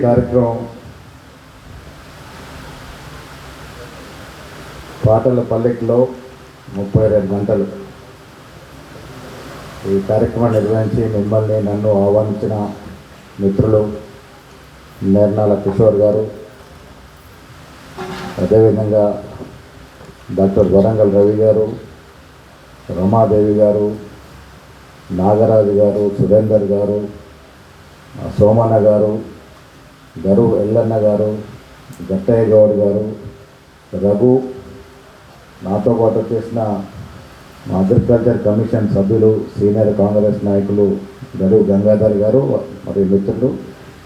కార్యక్రమం పాటల పల్లెకిలో 32 గంటలు ఈ కార్యక్రమం నిర్వహించి మిమ్మల్ని నన్ను ఆహ్వానించిన మిత్రులు నేర్నాల కిషోర్ గారు, అదేవిధంగా డాక్టర్ వరంగల్ రవి గారు, రమాదేవి గారు, నాగరాజు గారు, సురేందర్ గారు, సోమన్న గారు, గరు ఎల్లన్న గారు, గట్టయ్య గౌడ్ గారు, రఘు, నాతో పాటు చేసిన మా అగ్రికల్చర్ కమిషన్ సభ్యులు, సీనియర్ కాంగ్రెస్ నాయకులు గరు గంగాధర్ గారు మరియు మిత్రులు,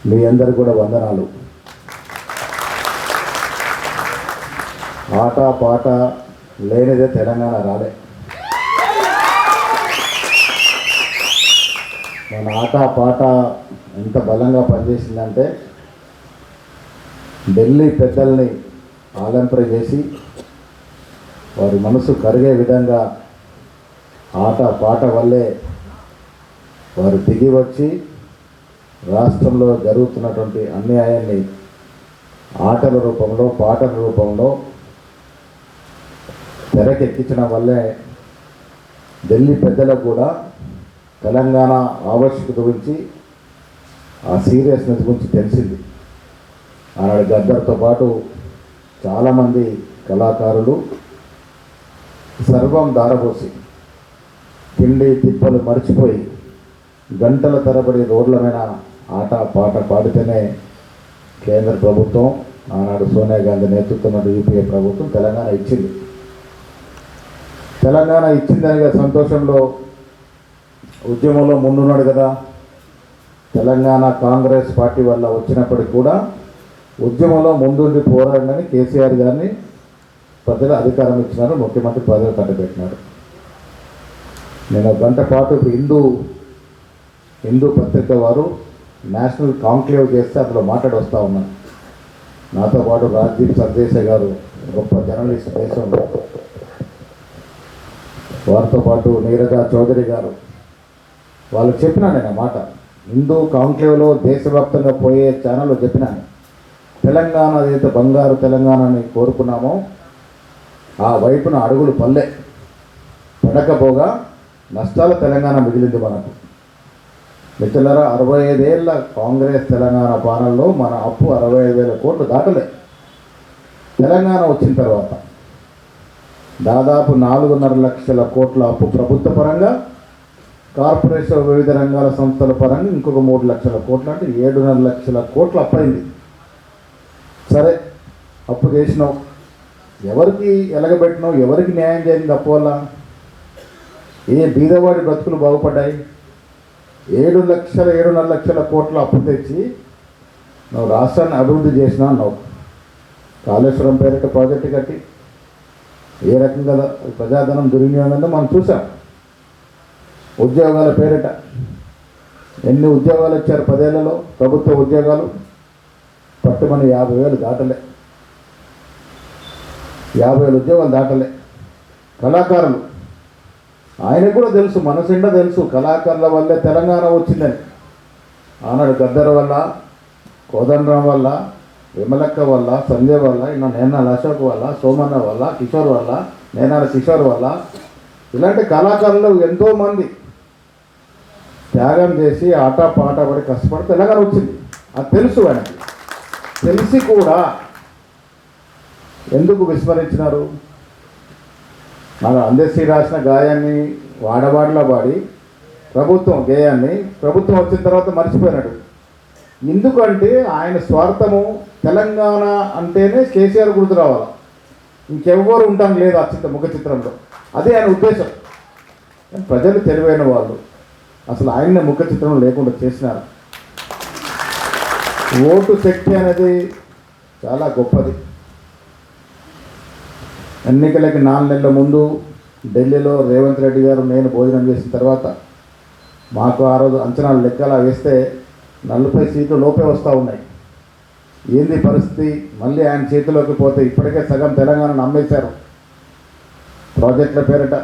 మీ అందరు కూడా వందనాలు. ఆట పాట లేనిదే తెలంగాణ రాలే. మన ఆట పాట ఎంత బలంగా పనిచేసిందంటే ఢిల్లీ పెద్దల్ని ఆలంపర చేసి వారి మనసు కరిగే విధంగా ఆట పాట వల్లే వారు దిగి వచ్చి రాష్ట్రంలో జరుగుతున్నటువంటి అన్యాయాన్ని ఆటల రూపంలో, పాటల రూపంలో తెరకెక్కించడం వల్లే ఢిల్లీ పెద్దలకు కూడా తెలంగాణ ఆవశ్యకత గురించి, ఆ సీరియస్నెస్ గురించి తెలిసింది. ఆనాడు గద్దర్తో పాటు చాలామంది కళాకారులు సర్వం దారబోసి తిండి తిప్పలు మర్చిపోయి గంటల తరబడి రోడ్ల మీద ఆట పాట పాడితేనే కేంద్ర ప్రభుత్వం, ఆనాడు సోనియా గాంధీ నేతృత్వంలో యూపీఏ ప్రభుత్వం తెలంగాణ ఇచ్చింది. తెలంగాణ ఇచ్చిందనే సంతోషంలో ఉద్యమంలో ముందున్నాడు కదా. తెలంగాణ కాంగ్రెస్ పార్టీ వల్ల వచ్చినప్పటికి కూడా ఉద్యమంలో ముందుండి పోరాడని కేసీఆర్ గారిని ప్రజలు అధికారం ఇచ్చినారు, ముఖ్యమంత్రి పదవి కట్టబెట్టినారు. నేను ఒక గంట పాటు హిందూ పత్రిక వారు నేషనల్ కాంక్లేవ్ చేస్తే అందులో మాట్లాడి వస్తూ ఉన్నాను. నాతో పాటు రాజ్దీప్ సర్దేశాయ్ గారు గొప్ప జర్నలిస్ట్ దేశంలో, వారితో పాటు నీరజా చౌదరి గారు, వాళ్ళకి చెప్పినా నేను మాట. హిందూ కాంక్లేవ్లో దేశవ్యాప్తంగా పోయే ఛానల్లో చెప్పినాను, తెలంగాణ ఏదైతే బంగారు తెలంగాణని కోరుకున్నామో ఆ వైపున అడుగులు పడకపోగా నష్టాల తెలంగాణ మిగిలింది మనకు. మిత్రులారా, 65 ఏళ్ళ కాంగ్రెస్ తెలంగాణ పాలనలో మన అప్పు 65,000 కోట్లు దాటలే. తెలంగాణ వచ్చిన తర్వాత దాదాపు 4.5 లక్షల కోట్ల అప్పు ప్రభుత్వ పరంగా, కార్పొరేషన్ వివిధ రంగాల సంస్థల పరంగా ఇంకొక 3 లక్షల కోట్లు, అంటే 7.5 లక్షల కోట్లు అప్పైంది. సరే, అప్పు చేసినావు, ఎవరికి ఎలగబెట్టినావు, ఎవరికి న్యాయం చేసింది అప్పు వల్ల? ఏ బీదవాడి బ్రతుకులు బాగుపడ్డాయి? 7.5 లక్షల కోట్ల అప్పు తెచ్చి నువ్వు రాష్ట్రాన్ని అభివృద్ధి చేసినా అన్నావు. కాళేశ్వరం పేరిట ప్రాజెక్టు కట్టి ఏ రకంగా ప్రజాధనం దుర్వినియోగం మనం చూసాం. ఉద్యోగాల పేరిట ఎన్ని ఉద్యోగాలు ఇచ్చారు 10 ఏళ్లలో? ప్రభుత్వ ఉద్యోగాలు పట్టుమని 50,000 దాటలే, 50,000 ఉద్యోగాలు దాటలే. కళాకారులు, ఆయనకు కూడా తెలుసు, మనసుండా తెలుసు, కళాకారుల వల్లే తెలంగాణ వచ్చిందని. ఆనాడు గద్దర్ వల్ల, కోదండరాం వల్ల, విమలక్క వల్ల, సంజయ్ వల్ల, ఇలా నేనాల అశోక్ వల్ల, సోమన్న వల్ల, కిషోర్ వల్ల, నేనాల కిషోర్ వల్ల, ఇలాంటి కళాకారులు ఎంతోమంది త్యాగం చేసి ఆట పాట పడి కష్టపడి తెలంగాణ వచ్చింది. అది తెలుసు ఆయనకి. తెలిసి కూడా ఎందుకు విస్మరించినారు? మన అందశ్రీ రాసిన గాయాన్ని వాడవాడలా పాడి గేయాన్ని ప్రభుత్వం వచ్చిన తర్వాత మర్చిపోయినాడు. ఎందుకంటే ఆయన స్వార్థము, తెలంగాణ అంటేనే కేసీఆర్ గుర్తు రావాలి, ఇంకెవ్వరు ఉంటాం లేదు ఆ ముఖ చిత్రంలో. అదే ఆయన ఉద్దేశం. ప్రజలు తెలివైన వాళ్ళు అసలు ఆయన్ని ముఖ చిత్రం లేకుండా చేసినారు. ఓటు శక్తి అనేది చాలా గొప్పది. ఎన్నికలకి 4 నెలల ముందు ఢిల్లీలో రేవంత్ రెడ్డి గారు నేను భోజనం చేసిన తర్వాత మాకు ఆ రోజు అంచనాలు లెక్కలా వేస్తే 40 సీట్లు లోపే వస్తూ ఉన్నాయి. ఏంది పరిస్థితి? మళ్ళీ ఆయన చేతిలోకి పోతే ఇప్పటికే సగం తెలంగాణను అమ్మేశారు. ప్రాజెక్టుల పేరిట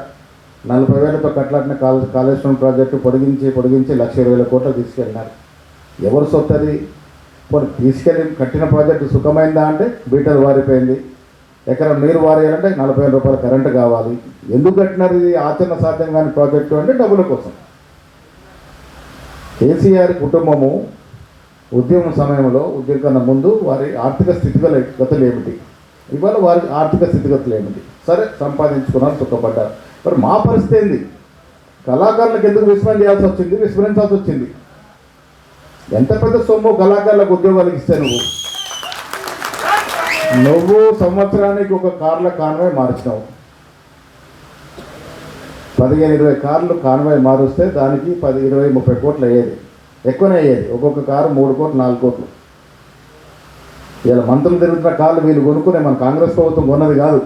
40,000తో కట్లాడిన కాళేశ్వరం ప్రాజెక్టు పొడిగించి 1,20,000 కోట్లు తీసుకెళ్ళినారు. ఎవరు సొత్తది? పోనీ తీసుకెళ్ళి కట్టిన ప్రాజెక్టు సుఖమైందా అంటే బీటలు వారిపోయింది. ఎకరం నీరు వారేయాలంటే 40,000 రూపాయల కరెంటు కావాలి. ఎందుకు కట్టినారు? ఇది ఆచరణ సాధ్యం కాని ప్రాజెక్టు అంటే డబ్బుల కోసం. కేసీఆర్ కుటుంబము ఉద్యమం సమయంలో, ఉద్యమం కన్నా ముందు వారి ఆర్థిక స్థితిగతులు ఏమిటి, ఇవాళ వారి ఆర్థిక స్థితిగతులు ఏమిటి? సరే, సంపాదించుకున్నారు, సుఖపడ్డారు. మరి మా పరిస్థితి ఏంది? కళాకారులకు ఎందుకు విస్మరించాల్సి వచ్చింది? ఎంత పెద్ద సొమ్ము కళాకారులకు ఉద్యోగాలకు ఇస్తే నువ్వు సంవత్సరానికి ఒక కార్ల కాన్వాయ్ మార్చినావు. 15-20 కార్లు కాన్వాయ్ మారుస్తే దానికి 10-20-30 కోట్లు అయ్యేది, ఎక్కువనే అయ్యేది. ఒక్కొక్క కారు 3 కోట్లు 4 కోట్లు. ఇలా మంత్రులు తిరుగుతున్న కార్లు వీళ్ళు కొనుక్కునే మన కాంగ్రెస్ ప్రభుత్వం కొన్నది కాదు.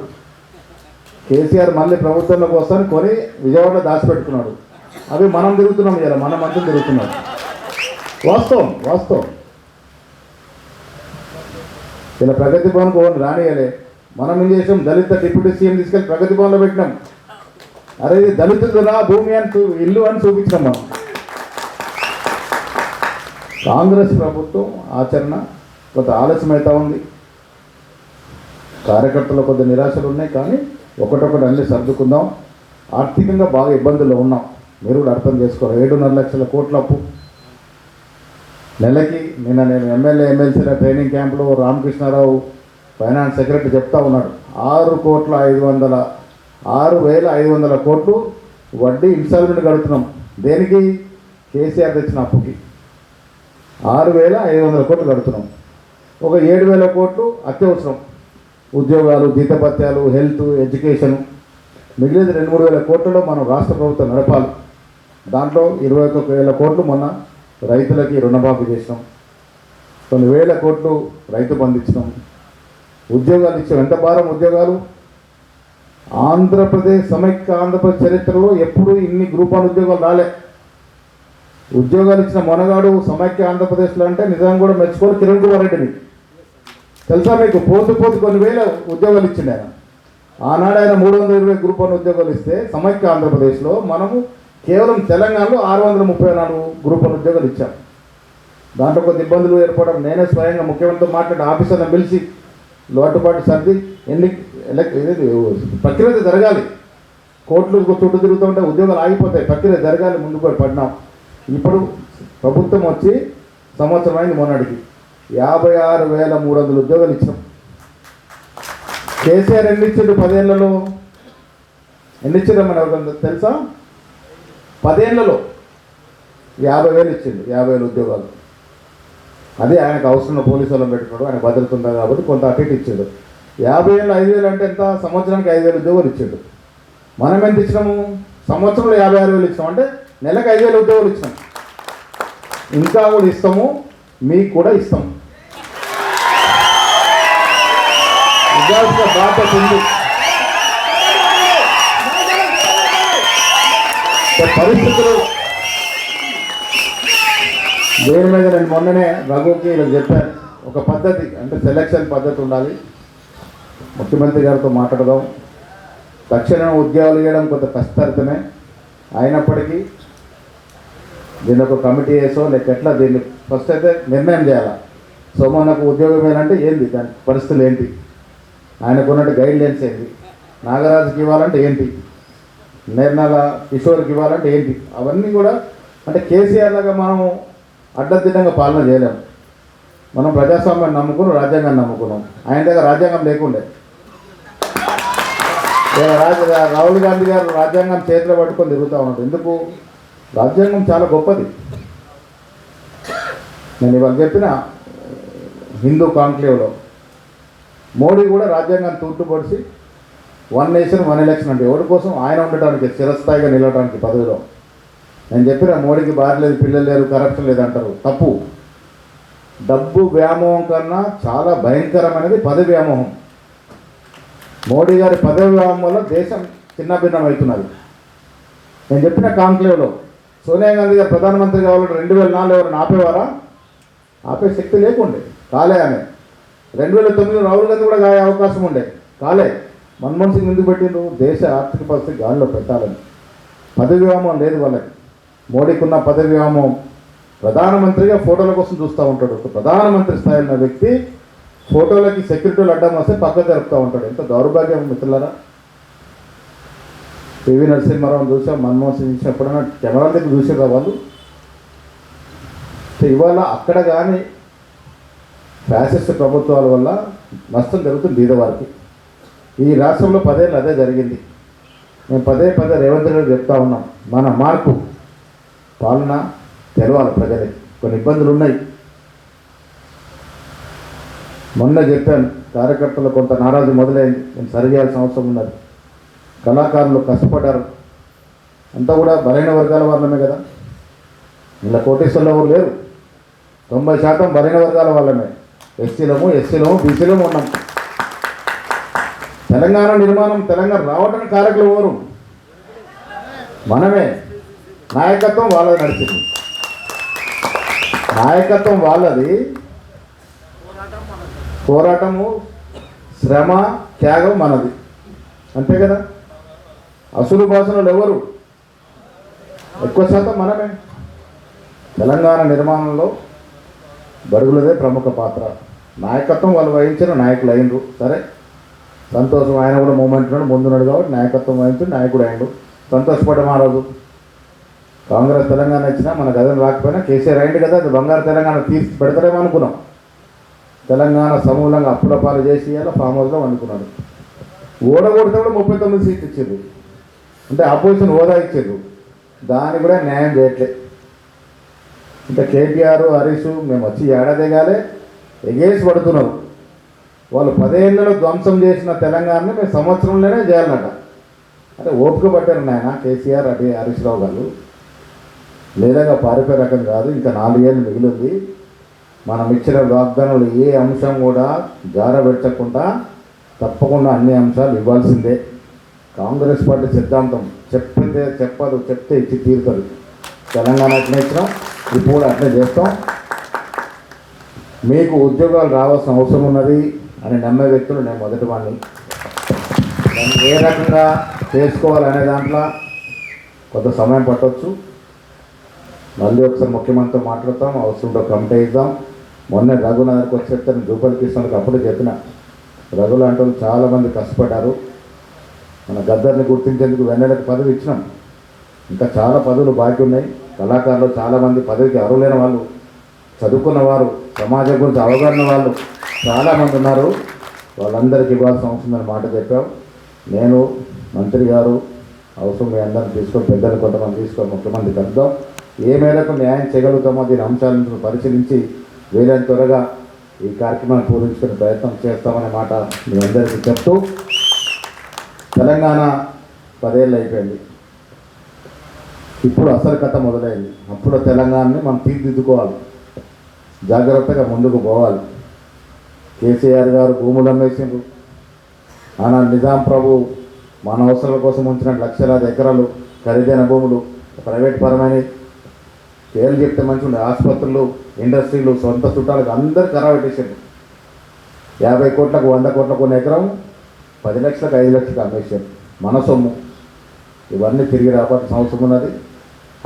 కేసీఆర్ మళ్ళీ ప్రభుత్వంలోకి వస్తాను కొని విజయవాడలో దాచిపెట్టుకున్నాడు. అవి మనం తిరుగుతున్నాం, ఇలా మన మంత్రులు తిరుగుతున్నారు. వాస్తవం. ఇలా ప్రగతి భవన్కి ఓన్ రానియలే. మనం ఏం చేసాం? దళిత డిప్యూటీ సీఎం తీసుకెళ్ళి ప్రగతి భవన్లో పెట్టినాం. అరే ఇది దళితులురా భూమి అని ఇల్లు అని చూపించినాం మనం. కాంగ్రెస్ ప్రభుత్వం ఆచరణ కొంత ఆలస్యం అవుతా ఉంది. కార్యకర్తలు కొద్ది నిరాశలు ఉన్నాయి, కానీ ఒకటొకటి అన్నీ సర్దుకుందాం. ఆర్థికంగా బాగా ఇబ్బందుల్లో ఉన్నాం, మీరు కూడా అర్థం చేసుకోవాలి. 7.5 లక్షల కోట్ల అప్పు నెలకి. నిన్న నేను ఎమ్మెల్సీల ట్రైనింగ్ క్యాంపులో రామకృష్ణారావు ఫైనాన్స్ సెక్రటరీ చెప్తా ఉన్నాడు, 6,500 కోట్లు వడ్డీ ఇన్స్టాల్మెంట్ కడుతున్నాం. దేనికి? కేసీఆర్ తెచ్చిన అప్పుకి 6,500 కోట్లు కడుతున్నాం. ఒక 7,000 కోట్లు అత్యవసరం, ఉద్యోగాలు, జీతభత్యాలు, హెల్త్, ఎడ్యుకేషను. మిగిలిన 2-3 వేల కోట్లలో మనం రాష్ట్ర ప్రభుత్వం నడపాలి. దాంట్లో 21,000 కోట్లు మొన్న రైతులకి రుణమాఫీ చేసినాం. కొన్ని వేల కోట్లు రైతు బంధు ఇచ్చినాం. ఉద్యోగాలు ఇచ్చాం. ఎంత భారం ఉద్యోగాలు! సమైక్య ఆంధ్రప్రదేశ్ చరిత్రలో ఎప్పుడూ ఇన్ని గ్రూప్ 1 ఉద్యోగాలు రాలే. ఉద్యోగాలు ఇచ్చిన మొనగాడు సమైక్య ఆంధ్రప్రదేశ్లో అంటే నిజంగా కూడా మెచ్చుకోవాలి కిరణ్ కుమార్ రెడ్డిని. తెలుసా మీకు? పోతు కొన్ని వేల ఉద్యోగాలు ఇచ్చిండు ఆయన. ఆనాడు ఆయన 320 గ్రూప్ 1 ఉద్యోగాలు ఇస్తే సమైక్య ఆంధ్రప్రదేశ్లో మనము కేవలం తెలంగాణలో 634 గ్రూప్ 1 ఉద్యోగాలు ఇచ్చాం. దాంట్లో కొద్ది ఇబ్బందులు ఏర్పడడం, నేనే స్వయంగా ముఖ్యమంత్రితో మాట్లాడి ఆఫీసర్లను పిలిచి లోటుపాటు సర్ది ప్రక్రియ జరగాలి. కోర్టులు చుట్టూ తిరుగుతూ ఉంటే ఉద్యోగాలు ఆగిపోతాయి, ప్రక్రియ జరగాలి. ముందుకు పడినాం. ఇప్పుడు ప్రభుత్వం వచ్చి సంవత్సరం అయింది. మొన్నటికి 56,300 ఉద్యోగాలు ఇచ్చాం. కేసీఆర్ ఎన్ని ఇచ్చిండు 10 ఏళ్లలో? ఎన్ని ఇచ్చిండమని ఎవరికన్నా తెలుసా? 10 ఏళ్లలో 50,000 ఇచ్చిండు, 50,000 ఉద్యోగాలు. అదే ఆయనకు అవసరం పోలీసు వాళ్ళని పెట్టుకున్నాడు, ఆయన భద్రత ఉంది కాబట్టి కొంత అటు ఇటు ఇచ్చిండు. 50 ఏళ్ళు 5,000 అంటే ఎంత? సంవత్సరానికి 5,000 ఉద్యోగాలు ఇచ్చిండు. మనం ఎంత ఇచ్చినాము? సంవత్సరంలో 56,000 ఇచ్చినాం, అంటే నెలకు 5,000 ఉద్యోగాలు ఇచ్చినాం. ఇంకా కూడా ఇస్తాము, మీకు కూడా ఇస్తాం. ఇవ్వాల్సిన బాధ్యత ఉంది. పరిస్థితులు దేని మీద నేను మొన్ననే రఘుకి ఇలా చెప్పాను. ఒక పద్ధతి అంటే సెలక్షన్ పద్ధతి ఉండాలి. ముఖ్యమంత్రి గారితో మాట్లాడదాం. తక్షణం ఉద్యోగాలు ఇవ్వడం కొంత కష్టతరమే అయినప్పటికీ దీన్ని ఒక కమిటీ వేసో లేక ఎట్లా దీన్ని ఫస్ట్ అయితే నిర్ణయం చేయాలి. సో మనకు ఉద్యోగం ఏంటంటే ఏంది, దాని పరిస్థితులు ఏంటి, ఆయనకున్నట్టు గైడ్లైన్స్ ఏంటి, నాగరాజుకి ఇవ్వాలంటే ఏంటి, నిర్మల కిషోర్కి ఇవ్వాలంటే ఏంటి, అవన్నీ కూడా అంటే కేసీఆర్ లాగా మనము అడ్డదిడ్డంగా పాలన చేయలేము. మనం ప్రజాస్వామ్యాన్ని నమ్ముకున్నాం, రాజ్యాంగాన్ని నమ్ముకున్నాం. ఆయన దగ్గర రాజ్యాంగం లేకుండే. రాహుల్ గాంధీ గారు రాజ్యాంగం చేతిలో పట్టుకొని తిరుగుతూ ఉన్నాడు. ఎందుకు? రాజ్యాంగం చాలా గొప్పది. నేను ఇవాళ చెప్పిన హిందూ కాన్క్లేవ్లో మోడీ కూడా రాజ్యాంగాన్ని తూర్పుపడిచి 1 నేషన్ 1 ఎలక్షన్ అంటే ఎవరి కోసం? ఆయన ఉండటానికి, చిరస్థాయిగా నిలవడానికి పదవిలో. నేను చెప్పిన మోడీకి భార్య లేదు, పిల్లలు లేరు, కరప్షన్ లేదు అంటారు. తప్పు. డబ్బు వ్యామోహం కన్నా చాలా భయంకరమైనది పదవి వ్యామోహం. మోడీ గారి పదవి వ్యామోహం వల్ల దేశం చిన్నభిన్నం అవుతున్నది. నేను చెప్పిన కాంక్లేవ్లో సోనియా గాంధీ గారు ప్రధానమంత్రి కావాలంటే 2004 ఎవరైనా ఆపేవారా? ఆపే శక్తి లేకుండే, కాలే. ఆమె 2009 రాహుల్ గాంధీ కూడా కాయే అవకాశం ఉండే, కాలే. మన్మోహన్ సింగ్ ఎందుకు పెట్టిండ్రు? దేశ ఆర్థిక పరిస్థితి గాలిలో పెట్టాలని. పదవి వ్యామోహం లేదు వాళ్ళకి. మోడీకి ఉన్న పదవి వ్యామోహం ప్రధానమంత్రిగా ఫోటోల కోసం చూస్తూ ఉంటాడు. ఒక ప్రధానమంత్రి స్థాయిలో ఉన్న వ్యక్తి ఫోటోలకి సెక్యూరిటీలు అడ్డం వస్తే పక్క జరుపుతూ ఉంటాడు. ఎంత దౌర్భాగ్యం మిత్రులారా. పివి నరసింహారావు చూసాం, మన్మోహన్ సింగ్ చూసాం, ఎప్పుడైనా కెమెరాల దగ్గర చూసారా వాళ్ళు? ఇవాళ అక్కడ కానీ ఫ్యాసిస్ట్ ప్రభుత్వాల వల్ల నష్టం జరుగుతుంది బీదవారికి. ఈ రాష్ట్రంలో 10 ఏళ్ళు అదే జరిగింది. మేము పదే రేవంత్ రెడ్డి చెప్తా ఉన్నాం, మన మార్పు పాలన తెలవాలి ప్రజలకి. కొన్ని ఇబ్బందులు ఉన్నాయి. మొన్న చెప్పాను, కార్యకర్తలు కొంత నారాజు మొదలైంది, నేను సరి చేయాల్సిన అవసరం ఉన్నది. కళాకారులు కష్టపడ్డారు, అంతా కూడా బలైన వర్గాల వాళ్ళమే కదా. ఇలా కోటేశ్వర్లో ఎవరు లేరు, 90% బలైన వర్గాల వాళ్ళమే. ఎస్సీలము బీసీలము ఉన్నాం. తెలంగాణ నిర్మాణం, తెలంగాణ రావడానికి కారకులు ఎవరు? మనమే. నాయకత్వం వాళ్ళది నడిచింది, నాయకత్వం వాళ్ళది, పోరాటము శ్రమ త్యాగం మనది, అంతే కదా. అసలు భాషలు ఎవరు? ఎక్కువ శాతం మనమే. తెలంగాణ నిర్మాణంలో బడుగులదే ప్రముఖ పాత్ర. నాయకత్వం వాళ్ళు వహించిన నాయకులు అయినరు. సరే, సంతోషం. ఆయన కూడా మూమెంట్లో ముందున్నాడు కాబట్టి నాయకత్వం వహించి నాయకుడు అయిండు. సంతోషపడ్డం. ఆ రోజు కాంగ్రెస్ తెలంగాణ ఇచ్చినా మన గదం రాకపోయినా కేసీఆర్ అయింది కదా, అది బంగారు తెలంగాణ తీర్చి పెడతారేమో అనుకున్నాం. తెలంగాణ సమూలంగా అప్పుల పాలు చేసి ఇలా ఫామ్ హౌస్లో వండుకున్నాడు. ఓడగొడితే కూడా 39 సీట్లు ఇచ్చారు, అంటే ఆపోజిషన్ హోదా ఇచ్చారు. దాన్ని కూడా న్యాయం చేయట్లేదు. ఇంకా కేటీఆర్ హరీష్ మేము వచ్చి ఏడాదిగాలే ఎగేసి పడుతున్నారు. వాళ్ళు 10 ఏళ్లలో ధ్వంసం చేసిన తెలంగాణని మేము సంవత్సరంలోనే చేయాలన్నట. అంటే ఓపిక పట్టారు నాయన కేసీఆర్ అదే హరీష్ రావు గారు. లేదగా పారిపోయే రకం కాదు. ఇంకా 4 ఏళ్ళు మిగిలింది. మనం ఇచ్చిన వాగ్దానాలు ఏ అంశం కూడా జారబెట్టకుండా తప్పకుండా అన్ని అంశాలు ఇవ్వాల్సిందే. కాంగ్రెస్ పార్టీ సిద్ధాంతం చెప్పితే చెప్పదు, చెప్తే ఇచ్చి తీరుతుంది. తెలంగాణ అట్లే ఇచ్చినాం, ఇప్పుడు కూడా అట్లే చేస్తాం. మీకు ఉద్యోగాలు రావాల్సిన అవసరం ఉన్నది అని నమ్మే వ్యక్తులు నేను మొదటి వాడిని. దాన్ని ఏ రకంగా చేసుకోవాలనే దాంట్లో కొంత సమయం పట్టవచ్చు. మళ్ళీ ఒకసారి ముఖ్యమంత్రితో మాట్లాడతాం, అవసరంతో కమిటీ ఇద్దాం. మొన్న రఘునగర్కి వచ్చి చెప్తాను, జూపల్లి కృష్ణకి అప్పుడే చెప్పిన. రఘు లాంటి వాళ్ళు చాలామంది కష్టపడ్డారు. మన గద్దర్ని గుర్తించేందుకు వెన్నెలకు పదవి ఇచ్చినాం. ఇంకా చాలా పదవులు బాకీ ఉన్నాయి. కళాకారులు చాలామంది పదవికి అర్హులైన వాళ్ళు, చదువుకున్న వారు, సమాజం గురించి అవగాహన వాళ్ళు చాలామంది ఉన్నారు. వాళ్ళందరికీ ఇవ్వాల్సిన అవసరం అని మాట చెప్పాం. నేను మంత్రి గారు అవసరం మీ అందరిని తీసుకొని, పెద్దలు కొంతమంది తీసుకొని ముఖ్యమంత్రి కలుద్దాం. ఏ మేరకు న్యాయం చేయగలుగుతామో దీని అంశాలను పరిశీలించి వీలైన త్వరగా ఈ కార్యక్రమాన్ని పూరించుకునే ప్రయత్నం చేస్తామనే మాట మీ అందరికీ చెప్తూ, తెలంగాణ 10 ఏళ్ళు అయిపోయింది. ఇప్పుడు అసలు కథ మొదలైంది. అప్పుడు తెలంగాణని మనం తీర్చిదిద్దుకోవాలి, జాగ్రత్తగా ముందుకు పోవాలి. కేసీఆర్ గారు భూములు అమ్మేసిండ్రు. ఆనాడు నిజాం ప్రభు మన అవసరాల కోసం ఉంచిన లక్షలాది ఎకరాలు ఖరీదైన భూములు ప్రైవేట్ పరమైన పేర్లు చెప్తే మంచి ఉండే. ఆసుపత్రులు, ఇండస్ట్రీలు, సొంత చుట్టాలకు అందరు కరాబెట్టేసారు. 50 కోట్లకు 100 కోట్లకు ఉన్న ఎకరం 10 లక్షలకు 5 లక్షలకు అమ్మేశారు. మన సొమ్ము. ఇవన్నీ తిరిగి రాబట్టిన అవసరం ఉన్నది.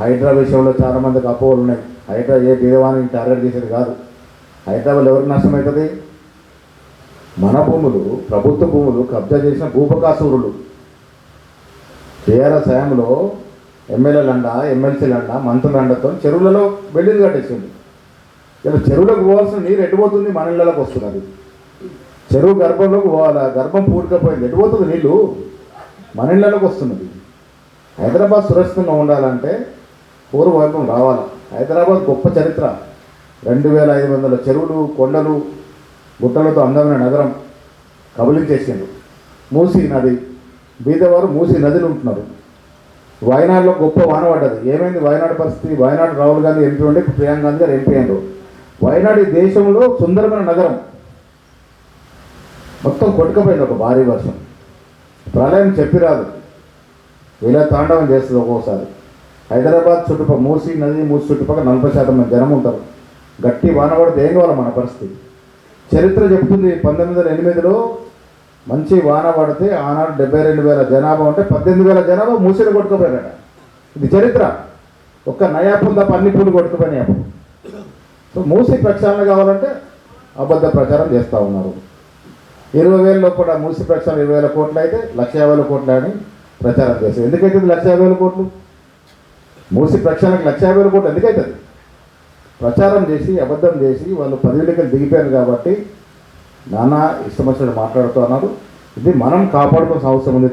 హైడ్రా విషయంలో చాలామందికి అపోహలు ఉన్నాయి. హైడ్రా ఏ బీదవానికి టార్గెట్ చేసేది కాదు. హైదరాబాద్ ఎవరికి నష్టమవుతుంది? మన భూములు, ప్రభుత్వ భూములు కబ్జా చేసిన భూపకాసూరులు. టీఆర్ఎస్ హయాంలో ఎమ్మెల్యేలండ, ఎమ్మెల్సీలండ, మంత్రులండతో చెరువులలో బిల్డింగ్ కట్టేసింది. ఇలా చెరువులకు పోవాల్సిన నీరు ఎటుపోతుంది? మన ఇళ్ళలోకి వస్తున్నది. చెరువు గర్భంలోకి పోవాలా, గర్భం పూడికపోయింది, ఎటుపోతుంది నీళ్ళు? మన ఇళ్ళలోకి వస్తున్నది. హైదరాబాద్ సురక్షితంగా ఉండాలంటే పూర్వవైభవం రావాలి. హైదరాబాద్ గొప్ప చరిత్ర. 2500 చెరువులు, కొండలు, గుట్టలతో అందమైన నగరం కబలించేసిండు. మూసీ నది, బీదవారు మూసీ నదిలో ఉంటున్నారు. వయనాడులో గొప్ప వాన పడ్డది. ఏమైంది వయనాడు పరిస్థితి? వయనాడు రాహుల్ గాంధీ ఎంపీ ఉండే, ప్రియాంక గాంధీ గారు ఎంపీ అయ్యారు. వయనాడు ఈ దేశంలో సుందరమైన నగరం మొత్తం కొట్టుకుపోయింది ఒక భారీ వర్షం. ప్రళయం చెప్పిరాదు, ఇలా తాండవం చేస్తుంది ఒక్కోసారి. హైదరాబాద్ చుట్టుపక్కల మూసీ నది, మూసీ చుట్టుపక్కల 40% మంది జనం ఉంటారు. గట్టి వాన పడితే ఏం కావాలి మన పరిస్థితి? చరిత్ర చెప్తుంది. 1908లో మంచి వాన పడితే ఆనాడు 72,000 జనాభా ఉంటే 18,000 జనాభా మూసీని కొట్టుకుపోయారట. ఇది చరిత్ర. ఒక్క నయాపులు తప్ప అన్ని పూలు కొట్టుకుపోయినాయి. సో మూసి ప్రక్షాళన కావాలంటే అబద్ధ ప్రచారం చేస్తూ ఉన్నారు. 20,000 కూడా మూసి ప్రక్షాళన 20,000 కోట్లు అయితే 1,50,000 కోట్లు అని ప్రచారం చేస్తారు. ఎందుకైతుంది 1,50,000 కోట్లు? మూసి ప్రక్షాళనకి 1,50,000 కోట్లు ఎందుకైతుంది? ప్రచారం చేసి అబద్ధం చేసి వాళ్ళు పదవిలోకి దిగిపోయారు కాబట్టి నానా ఇష్టం వచ్చినట్టు మాట్లాడుతూ అన్నారు. ఇది మనం కాపాడుకోవాల్సిన అవసరం ఉంది.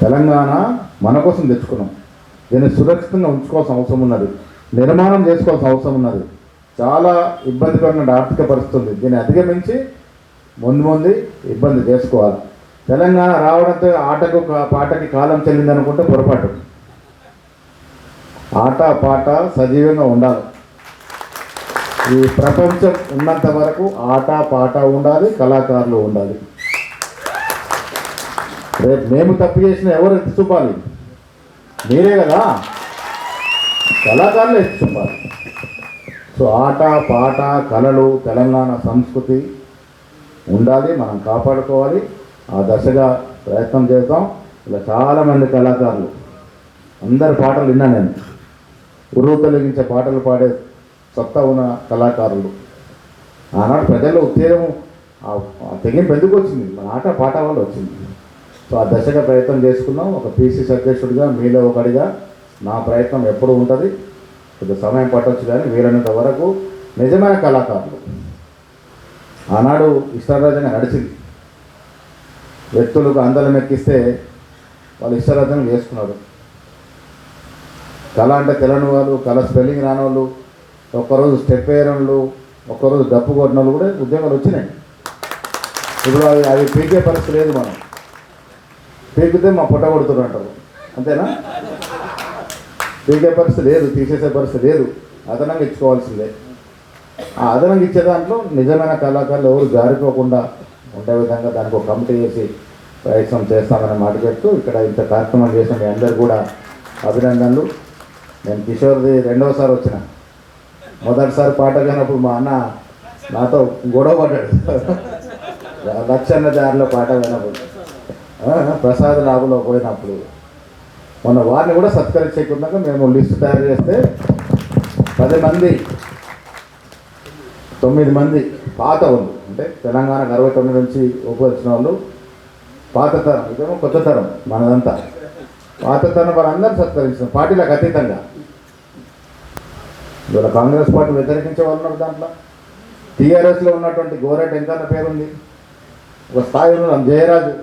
తెలంగాణ మన కోసం తెచ్చుకున్నాం. దీన్ని సురక్షితంగా ఉంచుకోవాల్సిన అవసరం ఉన్నది. నిర్మాణం చేసుకోవాల్సిన అవసరం ఉన్నది. చాలా ఇబ్బందికరమైన ఆర్థిక పరిస్థితి ఉంది. దీన్ని అధిగమించి ముందు ఇబ్బంది చేసుకోవాలి. తెలంగాణ రావడంతో ఆటకు పాటకి కాలం చెల్లిందనుకుంటే పొరపాటు. ఆట పాట సజీవంగా ఉండాలి. ఈ ప్రపంచం ఉన్నంత వరకు ఆట పాట ఉండాలి, కళాకారులు ఉండాలి. రేపు మేము తప్పు చేసిన ఎవరు ఎత్తి చూపాలి? మీరే కదా, కళాకారులు ఎత్తి చూపాలి. సో ఆట పాట కళలు తెలంగాణ సంస్కృతి ఉండాలి, మనం కాపాడుకోవాలి. ఆ దశగా ప్రయత్నం చేద్దాం. ఇలా చాలామంది కళాకారులు అందరి పాటలు విన్నా నేను. ఉర్రు తొలగించే పాటలు పాడే సత్తా ఉన్న కళాకారులు. ఆనాడు ప్రజల్లో ఉత్తేజం తెగింపు ఎందుకు వచ్చింది? మన ఆట పాట వల్ల వచ్చింది. సో ఆ దశగా ప్రయత్నం చేసుకున్నాం. ఒక పిసిసి అధ్యక్షుడిగా మీలో ఒకడిగా నా ప్రయత్నం ఎప్పుడు ఉంటుంది. కొద్దిగా సమయం పట్టవచ్చు కానీ వీలైనంత వరకు నిజమైన కళాకారులు. ఆనాడు ఇష్టారాజ్యంగా నడిచింది. వ్యక్తులకు అందరం ఎక్కిస్తే వాళ్ళు ఇష్టారాజ్యంగా చేసుకున్నారు. కళ అంటే తెలని వాళ్ళు, కళ స్పెల్లింగ్ రాని వాళ్ళు, ఒక్కరోజు స్టెప్ వేయని వాళ్ళు, ఒక్కరోజు డప్పు కొట్టిన వాళ్ళు కూడా ఉద్యోగాలు వచ్చినాయి. ఇప్పుడు అవి పీకే పరిస్థితి లేదు. మనం పీకితే మా పుట్ట కొడుతున్నారు అంటారు. అంతేనా? పీకే పరిస్థితి లేదు, తీసేసే పరిస్థితి లేదు. అదనంగా ఇచ్చుకోవాల్సిందే. ఆ అదనంగా ఇచ్చే దాంట్లో నిజమైన కళాకారులు ఎవరు జారిపోకుండా ఉండే విధంగా దానికి ఒక కమిటీ చేసి ప్రయత్నం చేస్తామని మాట చెప్తూ ఇక్కడ ఇంత కార్యక్రమం చేసిన మీ అందరు కూడా అభినందనలు. నేను కిషోర్ది రెండవసారి వచ్చిన. మొదటిసారి పాట వినప్పుడు మా అన్న నాతో గొడవ పడ్డాడు. లక్షన్న దారిలో పాట వినప్పుడు, ప్రసాద్ లాభలో పోయినప్పుడు. మొన్న వారిని కూడా సత్కరించకుండా మేము లిస్టు తయారు చేస్తే 10 మంది 9 మంది పాత వాళ్ళు, అంటే తెలంగాణకు 69 నుంచి వచ్చిన వాళ్ళు పాత తరం, ఇదేమో కొత్త తరం మనదంతా. పాత తరం వాళ్ళందరూ సత్కరించిన పార్టీలకు అతీతంగా. ఇవాళ కాంగ్రెస్ పార్టీ వ్యతిరేకించే వాళ్ళు ఉన్నారు. దాంట్లో టీఆర్ఎస్లో ఉన్నటువంటి గోరెట్ వెంకన్న పేరుంది. ఒక స్థాయి ఉన్న జయరాజు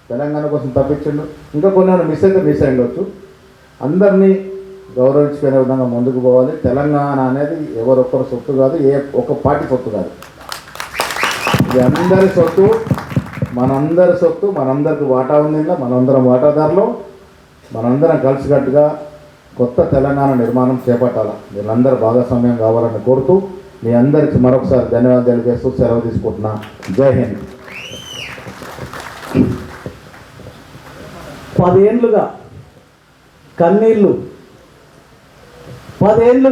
తెలంగాణ కోసం తప్పించిండు. ఇంకా కొన్ని మిస్ అయ్యవచ్చు. అందరినీ గౌరవించుకునే విధంగా ముందుకు పోవాలి. తెలంగాణ అనేది ఎవరొక్కరు సొత్తు కాదు, ఏ ఒక్క పార్టీ సొత్తు కాదు. ఇది అందరి సొత్తు, మనందరి సొత్తు. మనందరికి వాటా ఉంది. మనందరం వాటాదారులు. మనందరం కలిసికట్టుగా కొత్త తెలంగాణ నిర్మాణం చేపట్టాలి. వీళ్ళందరూ భాగస్వామ్యం కావాలని కోరుతూ మీ అందరికీ మరొకసారి ధన్యవాదాలు తెలియజేస్తూ సెలవు తీసుకుంటున్నా. జై హింద్. 10 ఏళ్ళుగా కన్నీళ్ళు, 10 ఏళ్ళు